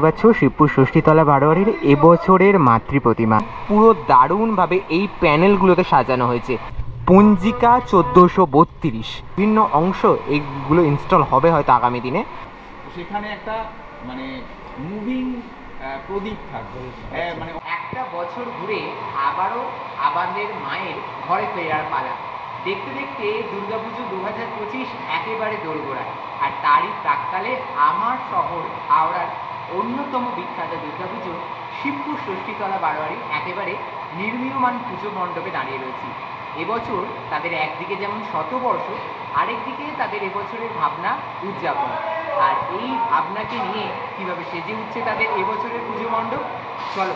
পাচ্ছ শিবপুর ষষ্ঠীতলা বারোয়ারির এবছরের মাতৃ প্রতিমা। পুরো দারুণভাবে এই প্যানেলগুলোতে সাজানো হয়েছে। পঞ্জিকা 1432 বিভিন্ন অংশ এইগুলো ইনস্টল হবে হয়তো আগামী দিনে। সেখানে একটা মানে মুভিং প্রদীপ থাকবে, মানে একটা বছর ঘুরে আবারও আমাদের মায়ের ঘরে ফেরার পালা। দেখতে দেখতে দুর্গাপুজো 2025 একেবারে দোরগোড়ায়। আর তারই প্রাককালে আমার শহর হাওড়ার অন্যতম বিখ্যাত দুর্গাপুজো শিবপুর ষষ্ঠীতলা বারোয়ারি একেবারে নির্মীয়মান পুজো মণ্ডপে দাঁড়িয়ে রয়েছি। এবছর তাদের একদিকে যেমন শতবর্ষ, আরেকদিকে তাদের এবছরের ভাবনা উদযাপন। আর এই ভাবনাকে নিয়ে কীভাবে সেজে উঠছে তাদের এবছরের পুজো মণ্ডপ, চলো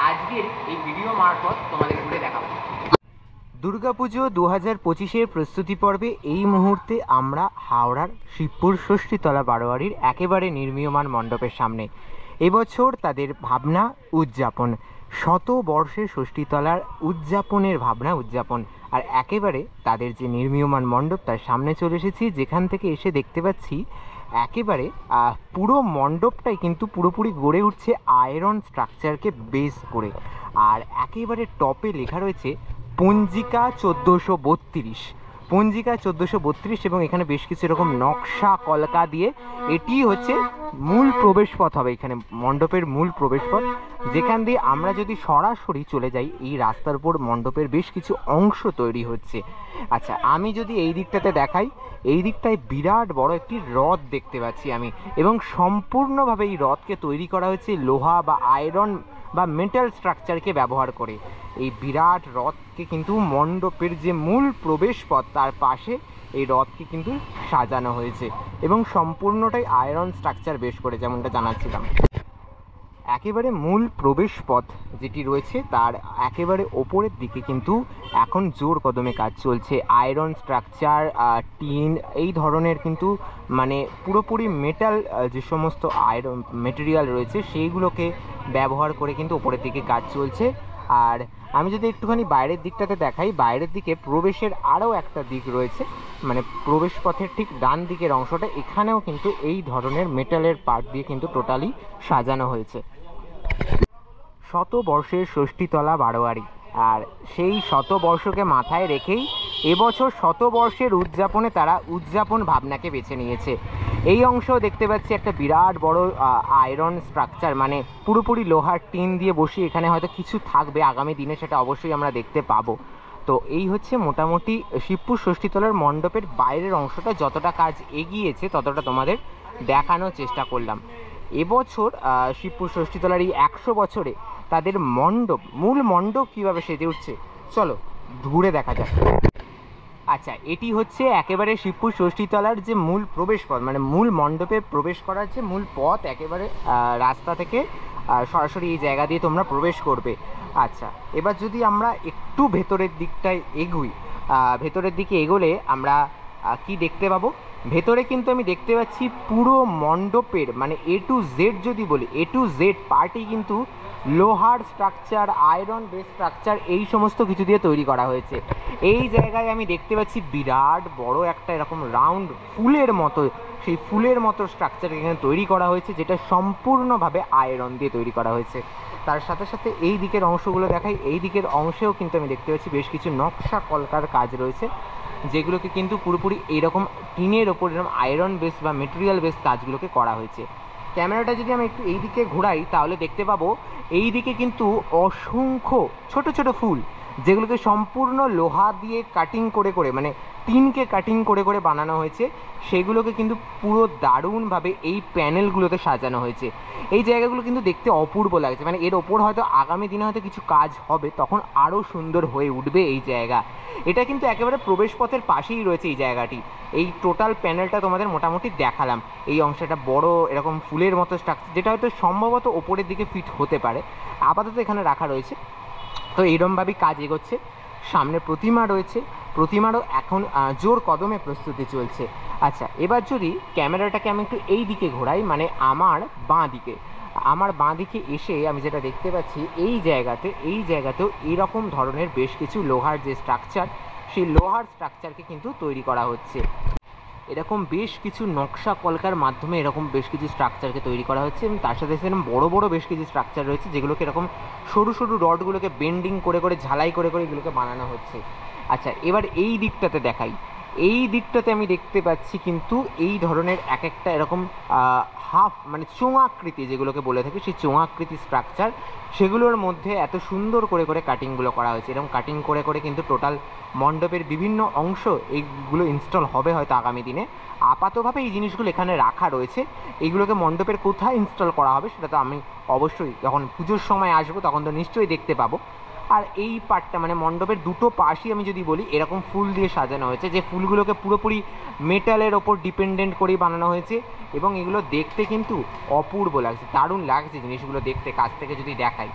আজকের এই ভিডিও মারফত তোমাদের ঘুরে দেখাবো। দুর্গাপুজো 2025-এর প্রস্তুতি পর্বে এই মুহূর্তে আমরা হাওড়ার শিবপুর ষষ্ঠীতলা বারোয়ারির একেবারে নির্মীয়মান মণ্ডপের সামনে। এবছর তাদের ভাবনা উদযাপন, শতবর্ষের ষষ্ঠীতলার উদযাপনের ভাবনা উদযাপন। আর একেবারে তাদের যে নির্মীয়মান মণ্ডপ তার সামনে চলে এসেছি, যেখান থেকে এসে দেখতে পাচ্ছি একেবারে পুরো মণ্ডপটাই কিন্তু পুরোপুরি গড়ে উঠছে আয়রন স্ট্রাকচারকে বেস করে। আর একেবারে টপে লেখা রয়েছে পঞ্জিকা 1432, পঞ্জিকা 1432, এবং এখানে বেশ কিছু এরকম নকশা কলকা দিয়ে এটি হচ্ছে মূল প্রবেশপথ হবে, এখানে মণ্ডপের মূল প্রবেশপথ, যেখান দিয়ে আমরা যদি সরাসরি চলে যাই এই রাস্তার উপর মণ্ডপের বেশ কিছু অংশ তৈরি হচ্ছে। আচ্ছা, আমি যদি এই দিকটাতে দেখাই, এই দিকটায় বিরাট বড় একটি রথ দেখতে পাচ্ছি আমি, এবং সম্পূর্ণভাবে এই রথকে তৈরি করা হয়েছে লোহা বা আয়রন বা মেটাল স্ট্রাকচারকে ব্যবহার করে। এই বিরাট রথকে কিন্তু মণ্ডপের যে মূল প্রবেশপথ তার পাশে এই রথকে কিন্তু সাজানো হয়েছে, এবং সম্পূর্ণটাই আয়রন স্ট্রাকচার বেশ করে, যেমনটা জানাচ্ছিলাম। একেবারে মূল প্রবেশপথ যেটি রয়েছে তার একেবারে ওপরের দিকে কিন্তু এখন জোর কদমে কাজ চলছে। আয়রন স্ট্রাকচার, টিন, এই ধরনের কিন্তু মানে পুরোপুরি মেটাল যে সমস্ত আয়রন মেটেরিয়াল রয়েছে সেইগুলোকে ব্যবহার করে কিন্তু ওপরের দিকে কাজ চলছে। আর আমি যদি একটুখানি বাইরের দিকটাতে দেখাই, বাইরের দিকে প্রবেশের আরও একটা দিক রয়েছে, মানে প্রবেশ পথের ঠিক ডান দিকের অংশটা, এখানেও কিন্তু এই ধরনের মেটালের পার্ট দিয়ে কিন্তু টোটালি সাজানো হয়েছে। শতবর্ষের ষষ্ঠীতলা বারোয়ারি, আর সেই শতবর্ষকে মাথায় রেখেই এবছর শতবর্ষের উদযাপনে তারা উদযাপন ভাবনাকে বেছে নিয়েছে। এই অংশ দেখতে পাচ্ছি একটা বিরাট বড় আয়রন স্ট্রাকচার, মানে পুরোপুরি লোহার টিন দিয়ে বসিয়ে এখানে হয়তো কিছু থাকবে আগামী দিনে, সেটা অবশ্যই আমরা দেখতে পাবো। তো এই হচ্ছে মোটামুটি শিবপুর ষষ্ঠীতলার মণ্ডপের বাইরের অংশটা, যতটা কাজ এগিয়েছে ততটা তোমাদের দেখানোর চেষ্টা করলাম। এবছর শিবপুর ষষ্ঠীতলার এই 100 বছরে তাদের মণ্ডপ, মূল মণ্ডপ কীভাবে সেজে উঠছে চলো ঘুরে দেখা যাক। আচ্ছা, এটি হচ্ছে একেবারে শিবপুর ষষ্ঠীতলার যে মূল প্রবেশপথ, মানে মূল মণ্ডপে প্রবেশ করার যে মূল পথ, একেবারে রাস্তা থেকে সরাসরি এই জায়গা দিয়ে তোমরা প্রবেশ করবে। আচ্ছা, এবার যদি আমরা একটু ভেতরের দিকটায় এগোই, ভেতরের দিকে এগোলে আমরা কি দেখতে পাবো? ভেতরে কিন্তু আমি দেখতে পাচ্ছি পুরো মণ্ডপের মানে A to Z, যদি বলি A to Z পার্টই কিন্তু লোহার স্ট্রাকচার, আয়রন বেস স্ট্রাকচার, এই সমস্ত কিছু দিয়ে তৈরি করা হয়েছে। এই জায়গায় আমি দেখতে পাচ্ছি বিরাট বড় একটা এরকম রাউন্ড ফুলের মতো, সেই ফুলের মতো স্ট্রাকচার এখানে তৈরি করা হয়েছে, যেটা সম্পূর্ণভাবে আয়রন দিয়ে তৈরি করা হয়েছে। তার সাথে সাথে এই দিকের অংশগুলো দেখাই, এই দিকের অংশেও কিন্তু আমি দেখতে পাচ্ছি বেশ কিছু নকশা কলকার কাজ রয়েছে, যেগুলোকে কিন্তু পুরোপুরি এইরকম টিনের ওপর এরকম আয়রন বেস বা মেটেরিয়াল বেস কাজগুলোকে করা হয়েছে। ক্যামেরাটা যদি আমি একটু এই দিকে ঘোরাই তাহলে দেখতে পাবো এই দিকে কিন্তু অসংখ্য ছোট ছোট ফুল, যেগুলোকে সম্পূর্ণ লোহা দিয়ে কাটিং করে করে, মানে টিনকে কাটিং করে করে বানানো হয়েছে, সেগুলোকে কিন্তু পুরো দারুণভাবে এই প্যানেলগুলোতে সাজানো হয়েছে। এই জায়গাগুলো কিন্তু দেখতে অপূর্ব লাগছে, মানে এর ওপর হয়তো আগামী দিনে হয়তো কিছু কাজ হবে, তখন আরও সুন্দর হয়ে উঠবে এই জায়গা। এটা কিন্তু একেবারে প্রবেশপথের পাশেই রয়েছে এই জায়গাটি। এই টোটাল প্যানেলটা তোমাদের মোটামুটি দেখালাম। এই অংশটা বড় এরকম ফুলের মতো স্ট্রাকচার, যেটা হয়তো সম্ভবত ওপরের দিকে ফিট হতে পারে, আপাতত এখানে রাখা রয়েছে। তো এইরকমভাবেই কাজ এগোচ্ছে। সামনে প্রতিমা রয়েছে, প্রতিমারও এখন জোর কদমে প্রস্তুতি চলছে। আচ্ছা, এবার যদি ক্যামেরাটাকে আমি একটু এই দিকে ঘোরাই, মানে আমার বাঁ দিকে এসে আমি যেটা দেখতে পাচ্ছি, এই জায়গাতেও এইরকম ধরনের বেশ কিছু লোহার যে স্ট্রাকচার, সেই লোহার স্ট্রাকচারকে কিন্তু তৈরি করা হচ্ছে। এরকম বেশ কিছু নকশা কলকার মাধ্যমে এরকম বেশ কিছু স্ট্রাকচারকে তৈরি করা হচ্ছে, এবং তার সাথে সেরকম বড় বড় বেশ কিছু স্ট্রাকচার রয়েছে যেগুলোকে এরকম সরু সরু রডগুলোকে বেন্ডিং করে করে ঝালাই করে করে এগুলোকে বানানো হচ্ছে। আচ্ছা, এবার এই দিকটাতে দেখাই। এই দিকটাতে আমি দেখতে পাচ্ছি কিন্তু এই ধরনের এক একটা এরকম হাফ মানে চোঙাকৃতি যেগুলোকে বলে থাকি, সেই চোঙাকৃতি স্ট্রাকচার, সেগুলোর মধ্যে এত সুন্দর করে করে কাটিংগুলো করা হয়েছে। এরকম কাটিং করে করে কিন্তু টোটাল মণ্ডপের বিভিন্ন অংশ এইগুলো ইনস্টল হবে হয়তো আগামী দিনে। আপাতভাবে এই জিনিসগুলো এখানে রাখা রয়েছে। এইগুলোকে মণ্ডপের কোথায় ইনস্টল করা হবে সেটা তো আমি অবশ্যই যখন পুজোর সময় আসবো তখন তো নিশ্চয়ই দেখতে পাবো। আর এই পার্টটা মানে মণ্ডপের দুটো পাশই আমি যদি বলি এরকম ফুল দিয়ে সাজানো হয়েছে, যে ফুলগুলোকে পুরোপুরি মেটালের ওপর ডিপেন্ডেন্ট করেই বানানো হয়েছে, এবং এগুলো দেখতে কিন্তু অপূর্ব লাগছে, দারুণ লাগছে জিনিসগুলো দেখতে, কাছ থেকে যদি দেখাই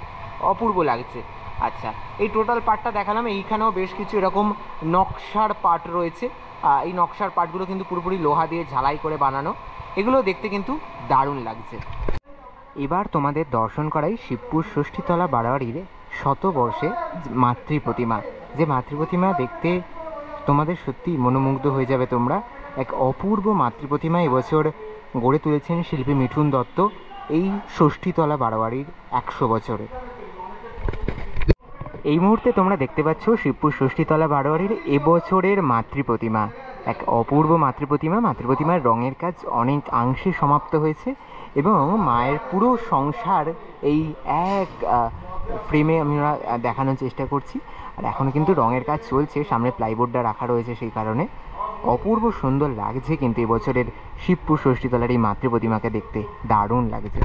অপূর্ব লাগছে। আচ্ছা, এই টোটাল পার্টটা দেখালাম। এইখানেও বেশ কিছু এরকম নকশার পার্ট রয়েছে। এই নকশার পার্টগুলো কিন্তু পুরোপুরি লোহা দিয়ে ঝালাই করে বানানো, এগুলো দেখতে কিন্তু দারুণ লাগছে। এবার তোমাদের দর্শন করাই শিবপুর ষষ্ঠীতলা বারোয়ারির শতবর্ষে মাতৃ প্রতিমা, যে মাতৃ প্রতিমা দেখতে তোমাদের সত্যি মনোমুগ্ধ হয়ে যাবে তোমরা। এক অপূর্ব মাতৃ প্রতিমা এবছর গড়ে তুলেছেন শিল্পী মিঠুন দত্ত এই ষষ্ঠীতলা বারোয়ারির 100 বছরে। এই মুহূর্তে তোমরা দেখতে পাচ্ছ শিবপুর ষষ্ঠীতলা বারোয়ারির এবছরের মাতৃ প্রতিমা, এক অপূর্ব মাতৃ প্রতিমা। মাতৃ প্রতিমার রঙের কাজ অনেকাংশে সমাপ্ত হয়েছে, এবং মায়ের পুরো সংসার এই এক ফ্রেমে আমরা দেখানোর চেষ্টা করছি। আর এখনও কিন্তু রঙের কাজ চলছে, সামনে প্লাইবোর্ডটা রাখা রয়েছে, সেই কারণে অপূর্ব সুন্দর লাগছে কিন্তু এবছরের শিবপুর ষষ্ঠীতলার এই মাতৃ প্রতিমাকে দেখতে দারুণ লাগছে।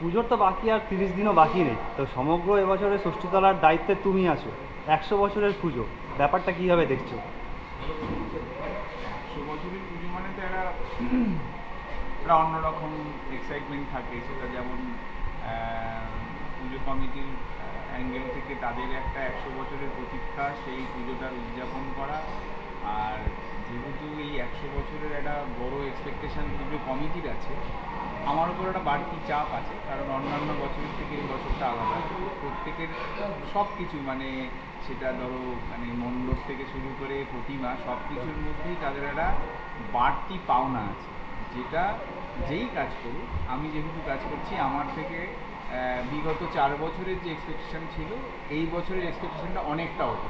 পুজোর তো বাকি আর 30 দিনও বাকি নেই, তো সমগ্র এবছরের ষষ্ঠীতলার দায়িত্বে তুমি আছো। 100 বছরের পুজো, ব্যাপারটা কীভাবে দেখছো? 100 বছরের পুজো মানে তো একটা অন্যরকম এক্সাইটমেন্ট থাকে। সেটা যেমন পুজো কমিটির অ্যাঙ্গেল থেকে তাদের একটা 100 বছরের প্রতীক্ষা, সেই পুজোটার উদযাপন করা। আর যেহেতু এই 100 বছরের একটা বড় এক্সপেকটেশন পুজো কমিটির আছে, আমার উপর একটা বাড়তি চাপ আছে, কারণ অন্যান্য বছরের থেকে এই বছরটা আলাদা। প্রত্যেকের সব কিছু মানে সেটা ধরো মানে মণ্ডপ থেকে শুরু করে প্রতিমা সব কিছুর মধ্যেই তাদের একটা বাড়তি পাওনা আছে, যেটা যেই কাজ করুক, আমি যেহেতু কাজ করছি আমার থেকে বিগত 4 বছরের যে এক্সপেকটেশন ছিল এই বছরের এক্সপেকটেশনটা অনেকটা অত,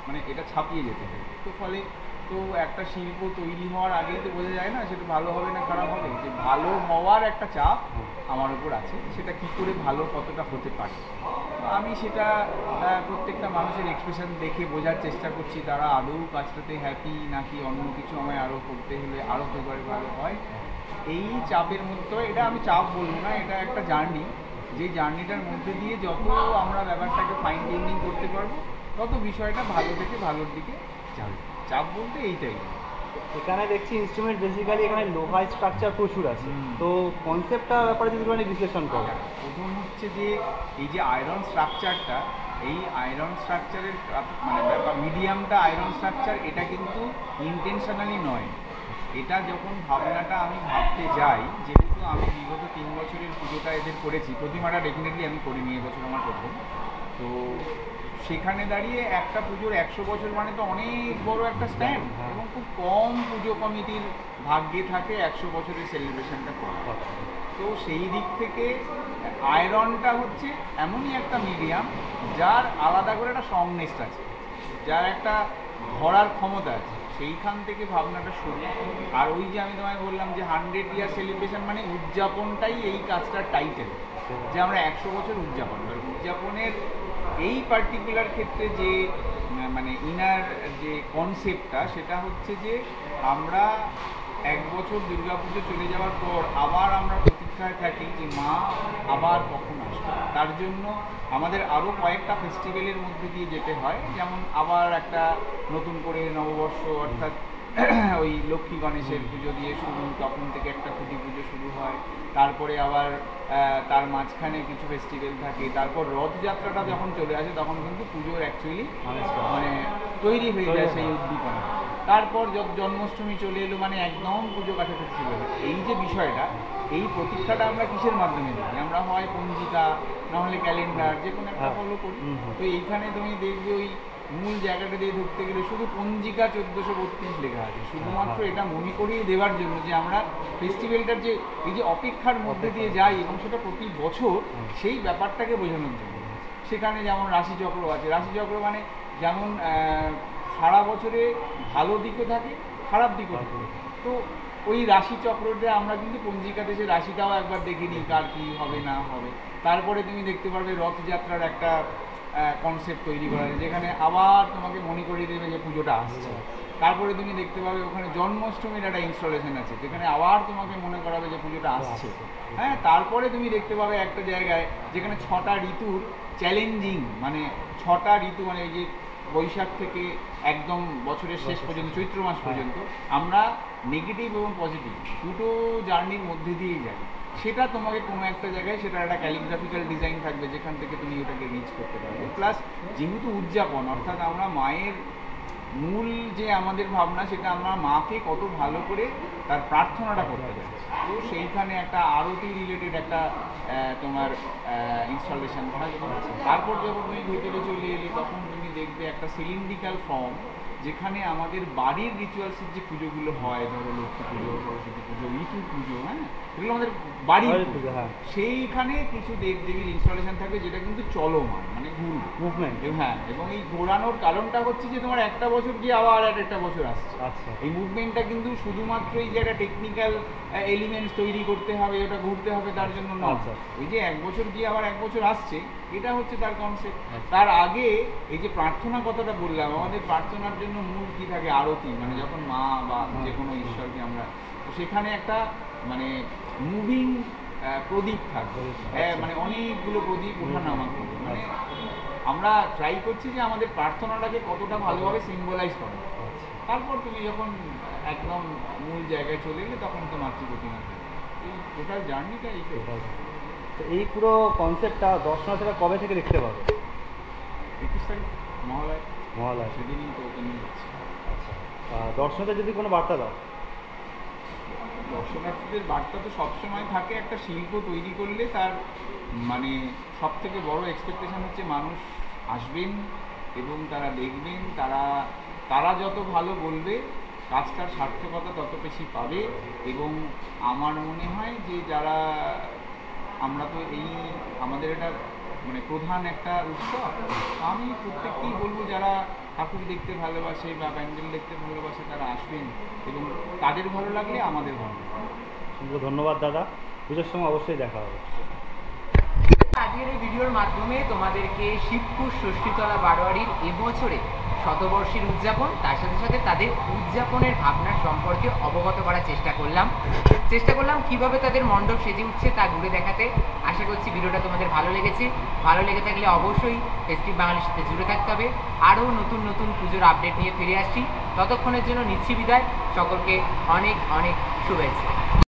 মানে এটা ছাপিয়ে যেতে হবে। তো ফলে তো একটা শিল্প তৈরি হওয়ার আগেই তো বোঝা যায় না সেটা ভালো হবে না খারাপ হবে, যে ভালো হওয়ার একটা চাপ আমার উপর আছে, সেটা কি করে ভালো কতটা হতে পারে আমি সেটা প্রত্যেকটা মানুষের এক্সপ্রেশন দেখে বোঝার চেষ্টা করছি, তারা আদৌ কাজটাতে হ্যাপি নাকি অন্য কিছু আমায় আরও করতে হলে আরও ফেভারে ভালো হয়। এই চাপের মধ্যে, এটা আমি চাপ বলবো না, এটা একটা জার্নি, যে জার্নিটার মধ্যে দিয়ে যত আমরা ব্যাপারটাকে ফাইন টিউনিং করতে পারবো তত বিষয়টা ভালো থেকে ভালোর দিকে যাবে। চাপ বলতে এইটাই। এখানে দেখছি ইনস্ট্রুমেন্ট বেসিক্যালি এখানে লোহার স্ট্রাকচার প্রচুর আছে, তো কনসেপ্টটা ব্যাপারে যদি মানে বিশ্লেষণ করো। প্রথম হচ্ছে যে এই যে আয়রন স্ট্রাকচারটা, এই আয়রন স্ট্রাকচারের মানে ব্যাপার মিডিয়ামটা আয়রন স্ট্রাকচার, এটা কিন্তু ইন্টেনশনালি নয়। এটা যখন ভাবনাটা আমি ভাবতে যাই, যেহেতু আমি বিগত 3 বছরের পুজোটা এদের করেছি, প্রতিমাটা ডেফিনেটলি আমি করিনি, এবছর আমার প্রথম, তো সেখানে দাঁড়িয়ে একটা পুজোর 100 বছর মানে তো অনেক বড় একটা স্ট্যান্ড, এবং খুব কম পুজো কমিটির ভাগ্যে থাকে 100 বছরের সেলিব্রেশনটা করা। তো সেই দিক থেকে আয়রনটা হচ্ছে এমনই একটা মিডিয়াম যার আলাদা করে একটা স্ট্রংনেস আছে, যার একটা ধরার ক্ষমতা আছে, সেইখান থেকে ভাবনাটা শুরু। আর ওই যে আমি তোমায় বললাম যে 100 ইয়ার সেলিব্রেশন মানে উদযাপনটাই এই কাজটার টাইটেল, যে আমরা 100 বছর উদযাপন করি। উদযাপনের এই পার্টিকুলার ক্ষেত্রে যে মানে ইনার যে কনসেপ্টটা, সেটা হচ্ছে যে আমরা এক বছর দুর্গাপুজো চলে যাওয়ার পর আবার আমরা প্রতীক্ষায় থাকি যে মা আবার কখন আসবে। তার জন্য আমাদের আরও কয়েকটা ফেস্টিভ্যালের মধ্যে দিয়ে যেতে হয়, যেমন আবার একটা নতুন করে নববর্ষ অর্থাৎ ওই লক্ষ্মী গণেশের পুজো দিয়ে শুরু, তখন থেকে একটা খুঁটি পুজো শুরু হয়, তারপরে আবার তার মাঝখানে কিছু ফেস্টিভ্যাল থাকে, তারপর রথযাত্রাটা যখন চলে আসে তখন কিন্তু পুজোর অ্যাকচুয়ালি মানে তৈরি হয়ে যায় সেই উদ্দীপনা। তারপর জন্মাষ্টমী চলে এলো, মানে একদম পুজো কাছাকাছি ছিল। এই যে বিষয়টা, এই প্রতীক্ষাটা আমরা কিসের মাধ্যমে দেখি? আমরা হয় পঞ্জিকা, নাহলে ক্যালেন্ডার, যে কোনো একটা ফলো করি। তো এইখানে তুমি দেখবে ওই মূল জায়গাটা দিয়ে ঢুকতে গেলে শুধু পঞ্জিকা 1432 লেখা আছে, শুধুমাত্র এটা মনে করিয়ে দেওয়ার জন্য যে আমরা ফেস্টিভ্যালটার যে এই যে অপেক্ষার মধ্যে দিয়ে যাই এবং সেটা প্রতি বছর, সেই ব্যাপারটাকে বোঝানোর জন্য। সেখানে যেমন রাশিচক্র আছে, রাশিচক্র মানে যেমন সারা বছরে ভালো দিকও থাকে, খারাপ দিকও থাকে। তো ওই রাশিচক্রটা আমরা কিন্তু পঞ্জিকাতে সে রাশিটাও একবার দেখে নিই কার কী হবে না হবে। তারপরে তুমি দেখতে পারবে রথযাত্রার একটা কনসেপ্ট তৈরি করা যায়, যেখানে আবার তোমাকে মনে করিয়ে দেবে যে পুজোটা আসছে। তারপরে তুমি দেখতে পাবে ওখানে জন্মাষ্টমীর একটা ইনস্টলেশন আছে, যেখানে আবার তোমাকে মনে করাবে যে পুজোটা আসছে। হ্যাঁ, তারপরে তুমি দেখতে পাবে একটা জায়গায় যেখানে 6টা ঋতুর চ্যালেঞ্জিং, মানে 6টা ঋতু, মানে এই যে বৈশাখ থেকে একদম বছরের শেষ পর্যন্ত চৈত্র মাস পর্যন্ত আমরা নেগেটিভ এবং পজিটিভ দুটো জার্নির মধ্যে দিয়েই যাই। সেটা তোমাকে কোনো একটা জায়গায় সেটা একটা ক্যালিগ্রাফিক্যাল ডিজাইন থাকবে, যেখান থেকে তুমি ওটাকে রিচ করতে পারবে। প্লাস যেহেতু উদযাপন, অর্থাৎ আমরা মায়ের মূল যে আমাদের ভাবনা, সেটা আমরা মাকে কত ভালো করে তার প্রার্থনাটা করতে যাচ্ছি। তো সেইখানে একটা আরতি রিলেটেড একটা তোমার ইনস্টলেশন থাকবে। তারপর যখন তুমি ভেতরে চলে এলে তখন তুমি দেখবে একটা সিলিন্ড্রিক্যাল ফর্ম, যেখানে আমাদের বাড়ির রিচুয়ালসের যে পুজোগুলো হয়, ধরো লক্ষ্মী পুজো, সরস্বতী পুজো, ঋতু পুজো, হ্যাঁ, এগুলো আমাদের বাড়ির পুজো। সেইখানে কিছু দেবদেবীর ইনস্টলেশন থাকবে, যেটা কিন্তু চলমান, মানে মুভমেন্ট। হ্যাঁ, এবং এই ঘোরানোর কারণটা হচ্ছে যে তোমার একটা বছর গিয়ে আবার একটা বছর আসছে। আচ্ছা, এই মুভমেন্টটা কিন্তু শুধুমাত্র এই যে একটা টেকনিক্যাল এলিমেন্টস তৈরি করতে হবে, ওটা ঘুরতে হবে তার জন্য নয়। ওই যে এক বছর গিয়ে আবার এক বছর আসছে, এটা হচ্ছে তার কনসেপ্ট। তার আগে এই যে প্রার্থনা কথাটা বললাম, আমাদের প্রার্থনার জন্য মূল কি থাকে? আরতি, মানে যখন মা বা যে কোনো ঈশ্বরকে আমরা, সেখানে একটা মানে মুভিং প্রদীপ থাকবে, মানে অনেকগুলো প্রদীপ ওঠানামা করবে। মানে আমরা ট্রাই করছি যে আমাদের প্রার্থনাটাকে কতটা ভালোভাবে সিম্বলাইজ করা। তারপর তুমি যখন একদম মূল জায়গায় চলে এলে তখন তো মাতৃপ্রতিমা থাকে। এই টোটাল জার্নিটা এইটাই। তো এই পুরো কনসেপ্টটা দর্শনার্থীরা কবে থেকে দেখতে পাবে? 21 তারিখ মহালয়া সেদিনই তো ওপেনিং হচ্ছে। আচ্ছা, দর্শনার্থীদের যদি কোনো বার্তা দাও? দর্শনার্থীদের বার্তা তো সবসময় থাকে, একটা শিল্প তৈরি করলে তার মানে সব থেকে বড় এক্সপেকটেশন হচ্ছে মানুষ আসবেন এবং তারা দেখবেন, তারা যত ভালো বলবে কাজটার সার্থকতা তত বেশি পাবে। এবং আমার মনে হয় যে যারা আমরা তো এই আমাদের এটা মানে প্রধান একটা উৎসব, আমি প্রত্যেককেই বলবো যারা ঠাকুর দেখতে ভালোবাসে বা প্যান্ডেল দেখতে ভালোবাসে তারা আসবেন, এবং তাদের ভালো লাগলে আমাদের ভালো লাগবে। ধন্যবাদ দাদা, পুজোর সময় অবশ্যই দেখা হবে। আজকের এই ভিডিওর মাধ্যমে তোমাদেরকে শিবপুর ষষ্ঠীতলা বারোয়ারির এবছরে শতবর্ষের উদযাপন, তার সাথে সাথে তাদের উদযাপনের ভাবনা সম্পর্কে অবগত করার চেষ্টা করলাম কিভাবে তাদের মণ্ডপ সেজে উঠছে তা ঘুরে দেখাতে। আশা করছি ভিডিওটা তোমাদের ভালো লেগেছে। ভালো লেগে থাকলে অবশ্যই ফেস্টিভ বাঙালির সাথে জুড়ে থাকতে হবে। আরও নতুন নতুন পুজোর আপডেট নিয়ে ফিরে আসছি। ততক্ষণের জন্য নিচ্ছি বিদায়। সকলকে অনেক অনেক শুভেচ্ছা।